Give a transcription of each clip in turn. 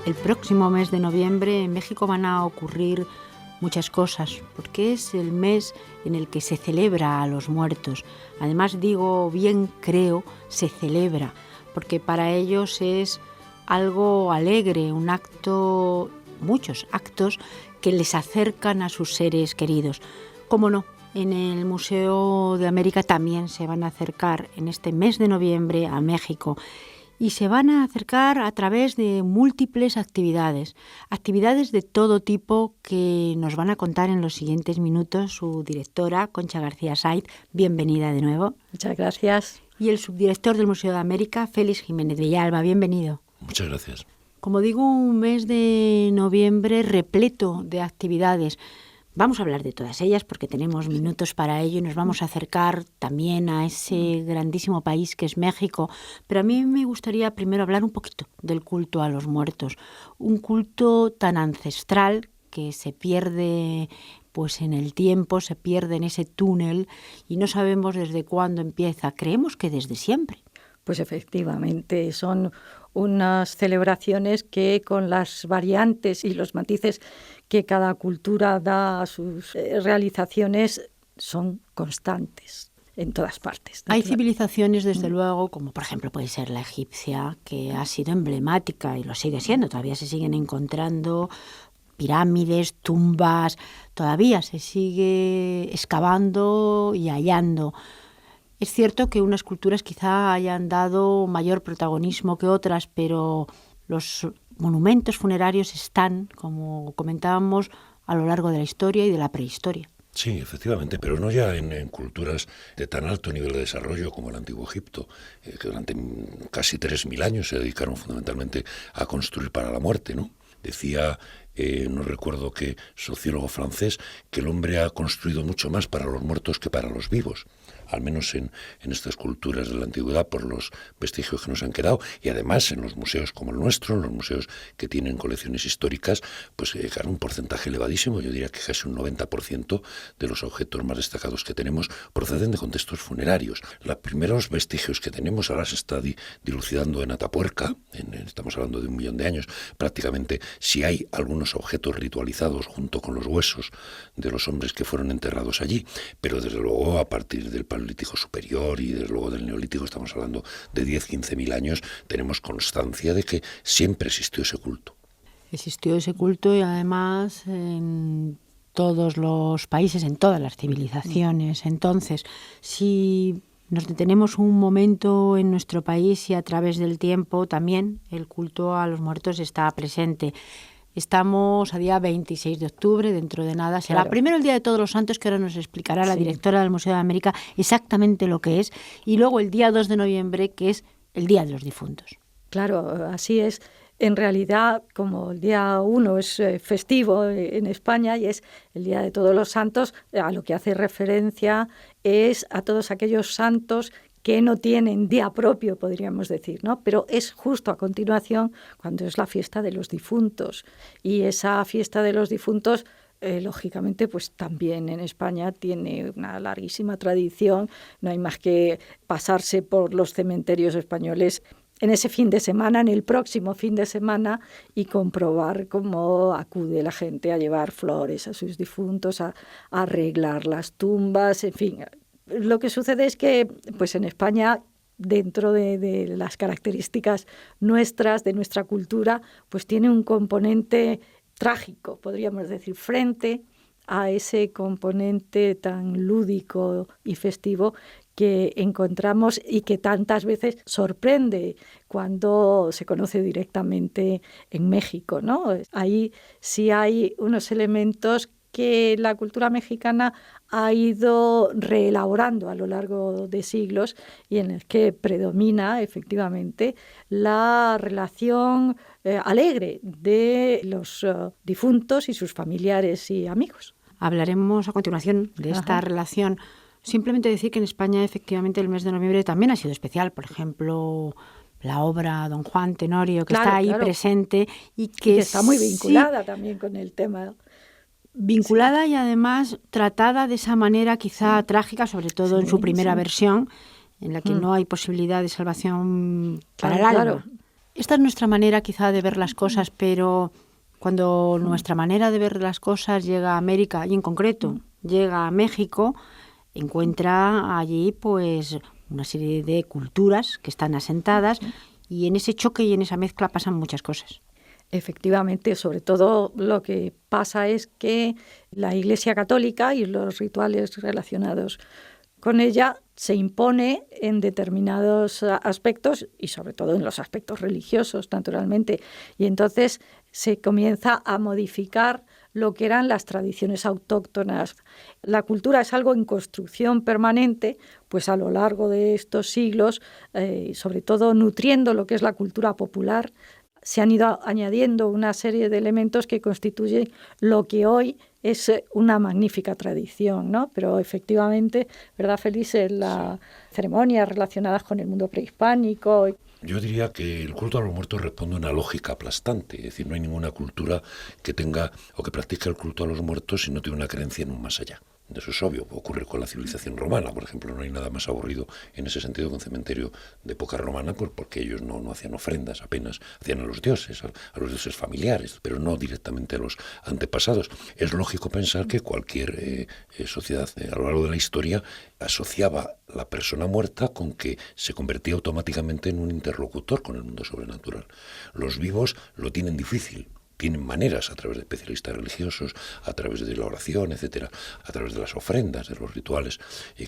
El próximo mes de noviembre en México van a ocurrir muchas cosas, porque es el mes en el que se celebra a los muertos. Además, digo bien, creo, se celebra, porque para ellos es algo alegre, un acto, muchos actos que les acercan a sus seres queridos. ¿Cómo no? En el Museo de América también se van a acercar en este mes de noviembre a México. Y se van a acercar a través de múltiples actividades de todo tipo que nos van a contar en los siguientes minutos su directora, Concha García Saiz. Bienvenida de nuevo. Muchas gracias. Y el subdirector del Museo de América, Félix Jiménez Villalba. Bienvenido. Muchas gracias. Como digo, un mes de noviembre repleto de actividades. Vamos a hablar de todas ellas porque tenemos minutos para ello y nos vamos a acercar también a ese grandísimo país que es México. Pero a mí me gustaría primero hablar un poquito del culto a los muertos. Un culto tan ancestral que se pierde pues en el tiempo, se pierde en ese túnel y no sabemos desde cuándo empieza. Creemos que desde siempre. Pues efectivamente, son unas celebraciones que con las variantes y los matices que cada cultura da a sus realizaciones son constantes en todas partes. Hay civilizaciones, desde luego, como por ejemplo puede ser la egipcia, que ha sido emblemática y lo sigue siendo. Todavía se siguen encontrando pirámides, tumbas, todavía se sigue excavando y hallando. Es cierto que unas culturas quizá hayan dado mayor protagonismo que otras, pero los monumentos funerarios están, como comentábamos, a lo largo de la historia y de la prehistoria. Sí, efectivamente, pero no ya en culturas de tan alto nivel de desarrollo como el Antiguo Egipto, que durante casi 3.000 años se dedicaron fundamentalmente a construir para la muerte, ¿no? Decía, no recuerdo qué sociólogo francés, que el hombre ha construido mucho más para los muertos que para los vivos, al menos en estas culturas de la antigüedad, por los vestigios que nos han quedado, y además en los museos como el nuestro, en los museos que tienen colecciones históricas, pues un porcentaje elevadísimo, yo diría que casi un 90% de los objetos más destacados que tenemos proceden de contextos funerarios. Los primeros vestigios que tenemos ahora se está dilucidando en Atapuerca, estamos hablando de 1 millón de años, prácticamente, si hay algunos objetos ritualizados junto con los huesos de los hombres que fueron enterrados allí, pero desde luego a partir del Paleolítico superior y desde luego del Neolítico, estamos hablando de 10-15.000 años, tenemos constancia de que siempre existió ese culto. Existió ese culto y además en todos los países, en todas las civilizaciones. Entonces, si nos detenemos un momento en nuestro país y a través del tiempo también el culto a los muertos está presente. Estamos a día 26 de octubre, dentro de nada será primero el Día de Todos los Santos, que ahora nos explicará la directora del Museo de América exactamente lo que es, y luego el día 2 de noviembre, que es el Día de los Difuntos. Claro, así es. En realidad, como el día 1 es festivo en España y es el Día de Todos los Santos, a lo que hace referencia es a todos aquellos santos que no tienen día propio, podríamos decir, ¿no? Pero es justo a continuación cuando es la fiesta de los difuntos. Y esa fiesta de los difuntos, lógicamente, pues también en España tiene una larguísima tradición. No hay más que pasarse por los cementerios españoles en ese fin de semana, en el próximo fin de semana, y comprobar cómo acude la gente a llevar flores a sus difuntos, a arreglar las tumbas, en fin. Lo que sucede es que pues en España, dentro de las características nuestras, de nuestra cultura, pues tiene un componente trágico, podríamos decir, frente a ese componente tan lúdico y festivo que encontramos y que tantas veces sorprende cuando se conoce directamente en México, ¿no? Ahí sí hay unos elementos que la cultura mexicana ha ido reelaborando a lo largo de siglos y en el que predomina efectivamente la relación alegre de los difuntos y sus familiares y amigos. Hablaremos a continuación de esta relación. Simplemente decir que en España efectivamente el mes de noviembre también ha sido especial. Por ejemplo, la obra Don Juan Tenorio, que está ahí presente y que está muy vinculada también con el tema. Vinculada y además tratada de esa manera quizá trágica, sobre todo en su primera versión, en la que no hay posibilidad de salvación para el alma. Esta es nuestra manera quizá de ver las cosas, pero cuando nuestra manera de ver las cosas llega a América, y en concreto llega a México, encuentra allí pues una serie de culturas que están asentadas, y en ese choque y en esa mezcla pasan muchas cosas. Efectivamente, sobre todo lo que pasa es que la Iglesia Católica y los rituales relacionados con ella se impone en determinados aspectos y sobre todo en los aspectos religiosos, naturalmente. Y entonces se comienza a modificar lo que eran las tradiciones autóctonas. La cultura es algo en construcción permanente, pues a lo largo de estos siglos, sobre todo nutriendo lo que es la cultura popular, se han ido añadiendo una serie de elementos que constituyen lo que hoy es una magnífica tradición, ¿no? Pero efectivamente, ¿verdad, Félix? Las ceremonias relacionadas con el mundo prehispánico. Yo diría que el culto a los muertos responde a una lógica aplastante, es decir, no hay ninguna cultura que tenga o que practique el culto a los muertos si no tiene una creencia en un más allá. Eso es obvio, ocurre con la civilización romana, por ejemplo, no hay nada más aburrido en ese sentido que un cementerio de época romana, pues porque ellos no hacían ofrendas, apenas hacían a los dioses familiares, pero no directamente a los antepasados. Es lógico pensar que cualquier sociedad a lo largo de la historia asociaba la persona muerta con que se convertía automáticamente en un interlocutor con el mundo sobrenatural. Los vivos lo tienen difícil. Tienen maneras, a través de especialistas religiosos, a través de la oración, etcétera, a través de las ofrendas, de los rituales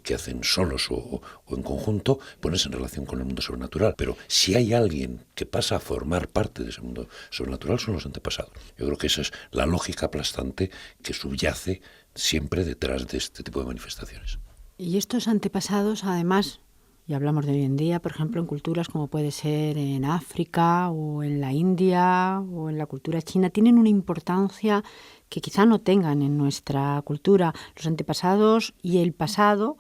que hacen solos o en conjunto, ponerse en relación con el mundo sobrenatural. Pero si hay alguien que pasa a formar parte de ese mundo sobrenatural, son los antepasados. Yo creo que esa es la lógica aplastante que subyace siempre detrás de este tipo de manifestaciones. Y estos antepasados, además, y hablamos de hoy en día, por ejemplo, en culturas como puede ser en África o en la India o en la cultura china, tienen una importancia que quizá no tengan en nuestra cultura. Los antepasados y el pasado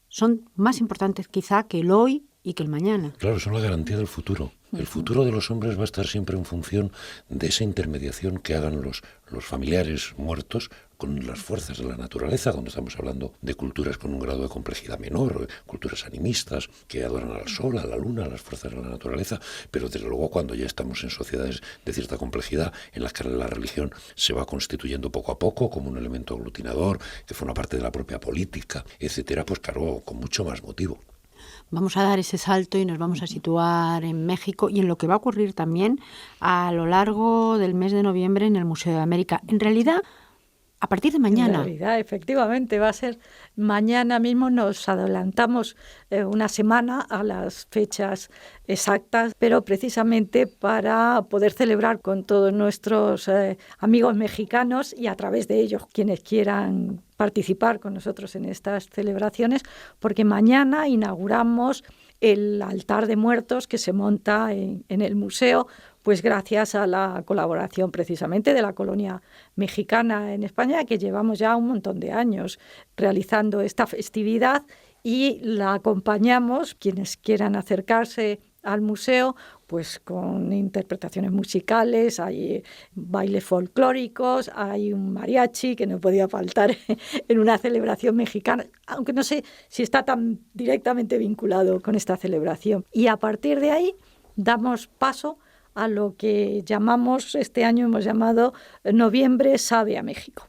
son más importantes quizá que el hoy y que el mañana. Claro, son la garantía del futuro. El futuro de los hombres va a estar siempre en función de esa intermediación que hagan los familiares muertos con las fuerzas de la naturaleza, cuando estamos hablando de culturas con un grado de complejidad menor, culturas animistas que adoran al sol, a la luna, a las fuerzas de la naturaleza, pero desde luego cuando ya estamos en sociedades de cierta complejidad en las que la religión se va constituyendo poco a poco como un elemento aglutinador, que forma parte de la propia política, etcétera, pues claro, con mucho más motivo. Vamos a dar ese salto y nos vamos a situar en México y en lo que va a ocurrir también a lo largo del mes de noviembre en el Museo de América. En realidad, a partir de mañana. En realidad, efectivamente, va a ser mañana mismo. Nos adelantamos una semana a las fechas exactas, pero precisamente para poder celebrar con todos nuestros amigos mexicanos y a través de ellos quienes quieran participar con nosotros en estas celebraciones, porque mañana inauguramos el altar de muertos que se monta en el museo, pues gracias a la colaboración precisamente de la colonia mexicana en España, que llevamos ya un montón de años realizando esta festividad y la acompañamos, quienes quieran acercarse al museo, pues con interpretaciones musicales, hay bailes folclóricos, hay un mariachi que no podía faltar en una celebración mexicana, aunque no sé si está tan directamente vinculado con esta celebración. Y a partir de ahí damos paso a lo que este año hemos llamado Noviembre Sabe a México.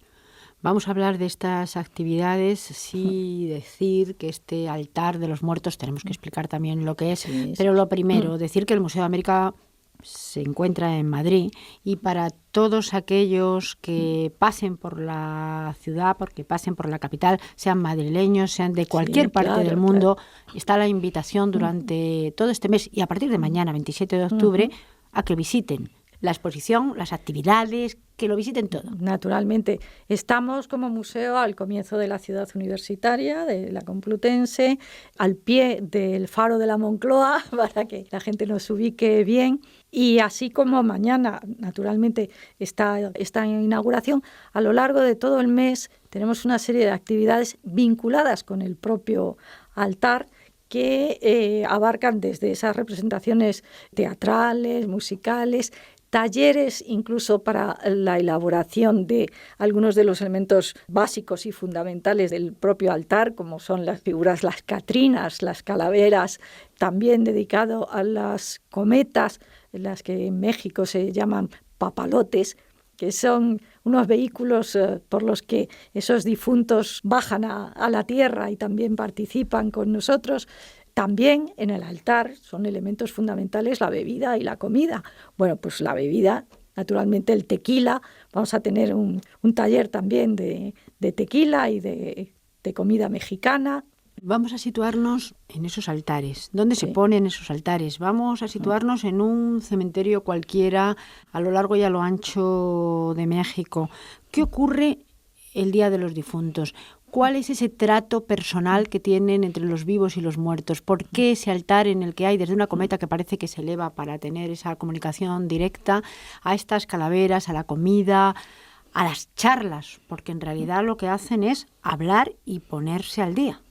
Vamos a hablar de estas actividades, sí, decir que este altar de los muertos, tenemos que explicar también lo que es, sí, pero lo primero, decir que el Museo de América se encuentra en Madrid y para todos aquellos que pasen por la ciudad, porque pasen por la capital, sean madrileños, sean de cualquier parte del mundo, está la invitación durante todo este mes y a partir de mañana, 27 de octubre, a que visiten la exposición, las actividades, que lo visiten todo. Naturalmente. Estamos como museo al comienzo de la ciudad universitaria, de la Complutense, al pie del Faro de la Moncloa, para que la gente nos ubique bien. Y así como mañana, naturalmente, está esta inauguración, a lo largo de todo el mes tenemos una serie de actividades vinculadas con el propio altar, que abarcan desde esas representaciones teatrales, musicales, talleres incluso para la elaboración de algunos de los elementos básicos y fundamentales del propio altar, como son las figuras, las catrinas, las calaveras, también dedicado a las cometas, las que en México se llaman papalotes, que son unos vehículos por los que esos difuntos bajan a la tierra y también participan con nosotros. También en el altar son elementos fundamentales la bebida y la comida. Bueno, pues la bebida, naturalmente el tequila, vamos a tener un taller también de tequila y de comida mexicana. Vamos a situarnos en esos altares. ¿Dónde se ponen esos altares? Vamos a situarnos en un cementerio cualquiera a lo largo y a lo ancho de México. ¿Qué ocurre el Día de los Difuntos? ¿Cuál es ese trato personal que tienen entre los vivos y los muertos? ¿Por qué ese altar en el que hay desde una cometa que parece que se eleva para tener esa comunicación directa a estas calaveras, a la comida, a las charlas? Porque en realidad lo que hacen es hablar y ponerse al día.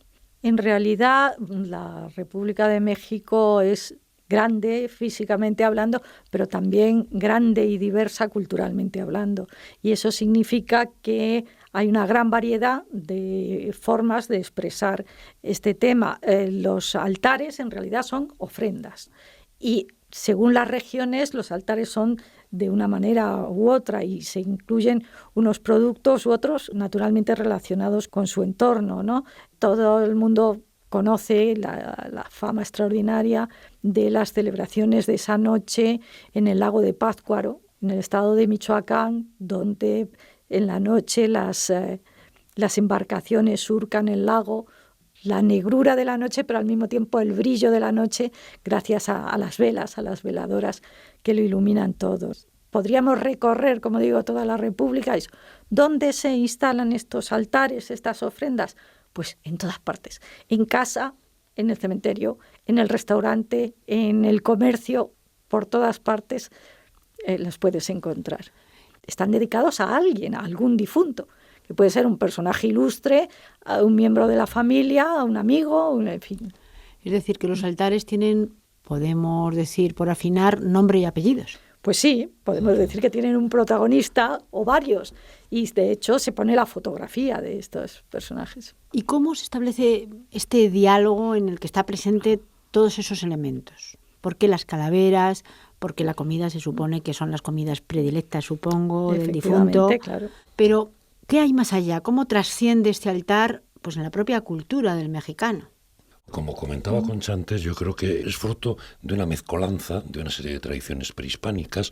En realidad, la República de México es grande físicamente hablando, pero también grande y diversa culturalmente hablando. Y eso significa que hay una gran variedad de formas de expresar este tema. Los altares en realidad son ofrendas y según las regiones los altares son de una manera u otra y se incluyen unos productos u otros naturalmente relacionados con su entorno, ¿no? Todo el mundo conoce la fama extraordinaria de las celebraciones de esa noche en el lago de Pátzcuaro, en el estado de Michoacán, donde en la noche las embarcaciones surcan el lago, la negrura de la noche, pero al mismo tiempo el brillo de la noche gracias a las velas, a las veladoras que lo iluminan todos. Podríamos recorrer, como digo, toda la República. ¿Dónde se instalan estos altares, estas ofrendas? Pues en todas partes, en casa, en el cementerio, en el restaurante, en el comercio, por todas partes los puedes encontrar. Están dedicados a alguien, a algún difunto, que puede ser un personaje ilustre, a un miembro de la familia, a un amigo, en fin. Es decir, que los altares tienen, podemos decir, por afinar, nombre y apellidos. Pues sí, podemos decir que tienen un protagonista o varios, y de hecho se pone la fotografía de estos personajes. ¿Y cómo se establece este diálogo en el que está presente todos esos elementos? ¿Por qué las calaveras? Porque la comida se supone que son las comidas predilectas, supongo, del difunto. Claro. Pero, ¿qué hay más allá? ¿Cómo trasciende este altar pues, en la propia cultura del mexicano? Como comentaba Concha antes, yo creo que es fruto de una mezcolanza de una serie de tradiciones prehispánicas.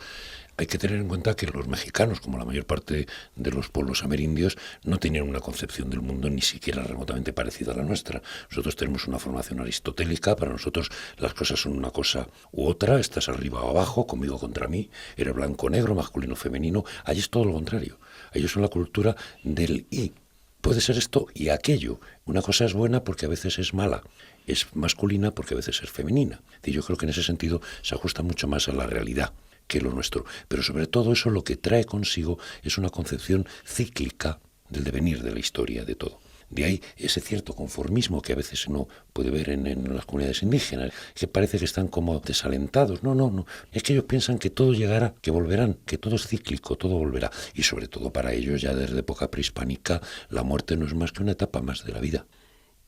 Hay que tener en cuenta que los mexicanos, como la mayor parte de los pueblos amerindios, no tenían una concepción del mundo ni siquiera remotamente parecida a la nuestra. Nosotros tenemos una formación aristotélica, para nosotros las cosas son una cosa u otra, estás arriba o abajo, conmigo contra mí, eres blanco o negro, masculino o femenino. Allí es todo lo contrario. Ellos son la cultura del y. Puede ser esto y aquello. Una cosa es buena porque a veces es mala, es masculina porque a veces es femenina. Y yo creo que en ese sentido se ajusta mucho más a la realidad que lo nuestro. Pero sobre todo eso lo que trae consigo es una concepción cíclica del devenir de la historia de todo. De ahí ese cierto conformismo que a veces uno puede ver en las comunidades indígenas, que parece que están como desalentados. No. Es que ellos piensan que todo llegará, que volverán, que todo es cíclico, todo volverá. Y sobre todo para ellos, ya desde época prehispánica, la muerte no es más que una etapa más de la vida.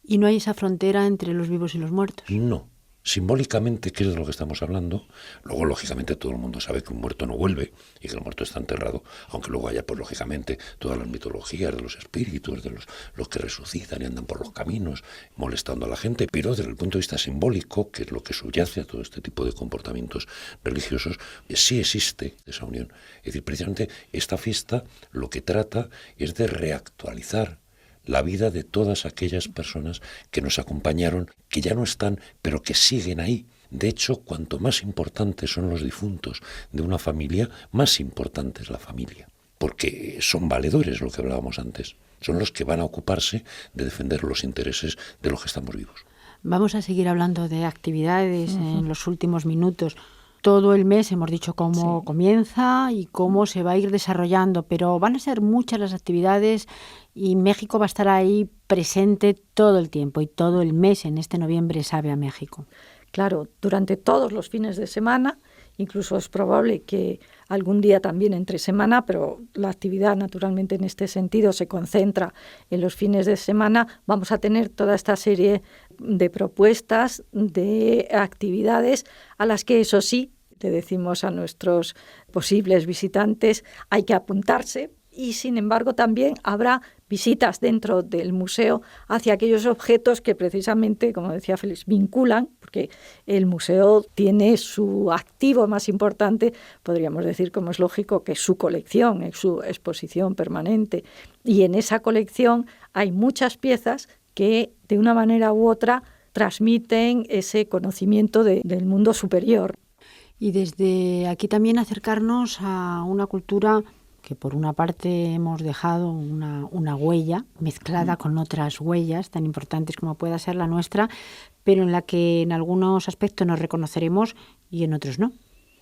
¿Y no hay esa frontera entre los vivos y los muertos? No. Simbólicamente, ¿qué es de lo que estamos hablando? Luego, lógicamente, todo el mundo sabe que un muerto no vuelve y que el muerto está enterrado, aunque luego haya, pues lógicamente, todas las mitologías de los espíritus, de los que resucitan y andan por los caminos molestando a la gente, pero desde el punto de vista simbólico, que es lo que subyace a todo este tipo de comportamientos religiosos, sí existe esa unión. Es decir, precisamente esta fiesta lo que trata es de reactualizar la vida de todas aquellas personas que nos acompañaron, que ya no están, pero que siguen ahí. De hecho, cuanto más importantes son los difuntos de una familia, más importante es la familia, porque son valedores, lo que hablábamos antes. Son los que van a ocuparse de defender los intereses de los que estamos vivos. Vamos a seguir hablando de actividades en los últimos minutos. Todo el mes hemos dicho cómo comienza y cómo se va a ir desarrollando, pero van a ser muchas las actividades y México va a estar ahí presente todo el tiempo y todo el mes en este noviembre sabe a México. Claro, durante todos los fines de semana incluso es probable que algún día también entre semana, pero la actividad naturalmente en este sentido se concentra en los fines de semana, vamos a tener toda esta serie de propuestas, de actividades a las que, eso sí, le decimos a nuestros posibles visitantes, hay que apuntarse. Y, sin embargo, también habrá visitas dentro del museo hacia aquellos objetos que precisamente, como decía Félix, vinculan, porque el museo tiene su activo más importante, podríamos decir, como es lógico, que es su colección, es su exposición permanente. Y en esa colección hay muchas piezas que, de una manera u otra, transmiten ese conocimiento del mundo superior. Y desde aquí también acercarnos a una cultura que por una parte hemos dejado una huella mezclada con otras huellas tan importantes como pueda ser la nuestra, pero en la que en algunos aspectos nos reconoceremos y en otros no.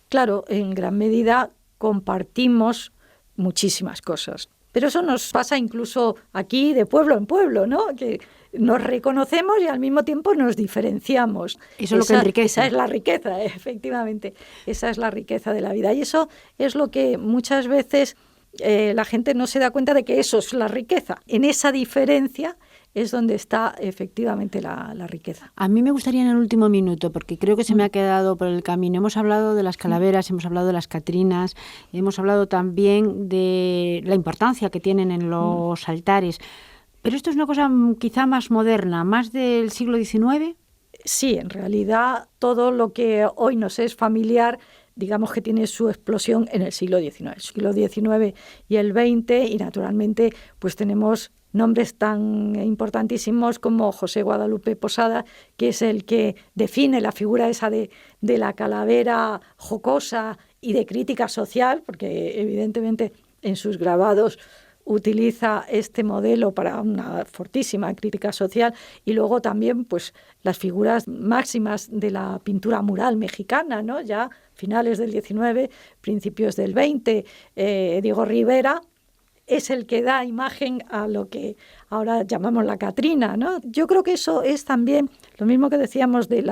Claro, en gran medida compartimos muchísimas cosas, pero eso nos pasa incluso aquí de pueblo en pueblo, ¿no? Que nos reconocemos y al mismo tiempo nos diferenciamos. Eso es lo que enriquece. Esa es la riqueza, efectivamente. Esa es la riqueza de la vida. Y eso es lo que muchas veces la gente no se da cuenta de que eso es la riqueza. En esa diferencia es donde está efectivamente la riqueza. A mí me gustaría en el último minuto, porque creo que se me ha quedado por el camino. Hemos hablado de las calaveras, hemos hablado de las catrinas, hemos hablado también de la importancia que tienen en los altares. Pero esto es una cosa quizá más moderna, más del siglo XIX. Sí, en realidad todo lo que hoy nos es familiar, digamos que tiene su explosión en el siglo XIX. El siglo XIX y el XX, y naturalmente pues tenemos nombres tan importantísimos como José Guadalupe Posada, que es el que define la figura esa de la calavera jocosa y de crítica social, porque evidentemente en sus grabados utiliza este modelo para una fortísima crítica social, y luego también pues las figuras máximas de la pintura mural mexicana, ¿no? Ya finales del XIX, principios del XX, Diego Rivera es el que da imagen a lo que ahora llamamos la Catrina, ¿no? Yo creo que eso es también lo mismo que decíamos de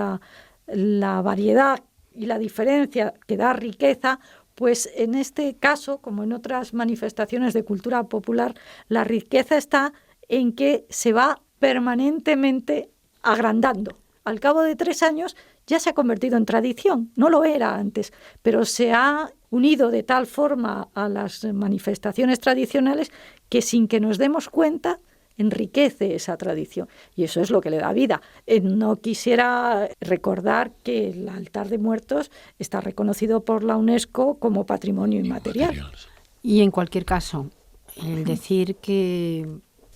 la variedad y la diferencia que da riqueza. Pues en este caso, como en otras manifestaciones de cultura popular, la riqueza está en que se va permanentemente agrandando. Al cabo de 3 años ya se ha convertido en tradición, no lo era antes, pero se ha unido de tal forma a las manifestaciones tradicionales que sin que nos demos cuenta enriquece esa tradición, y eso es lo que le da vida. No quisiera recordar que el altar de muertos está reconocido por la UNESCO como patrimonio inmaterial. Y en cualquier caso, el decir que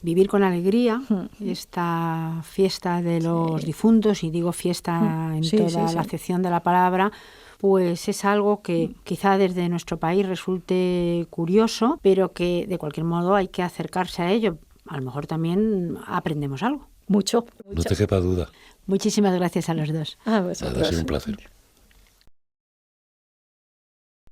vivir con alegría esta fiesta de los difuntos, y digo fiesta en toda la acepción de la palabra, pues es algo que quizá desde nuestro país resulte curioso, pero que de cualquier modo hay que acercarse a ello. A lo mejor también aprendemos algo. Mucho. No te quepa duda. Muchísimas gracias a los dos. A vosotros. Ha sido un placer.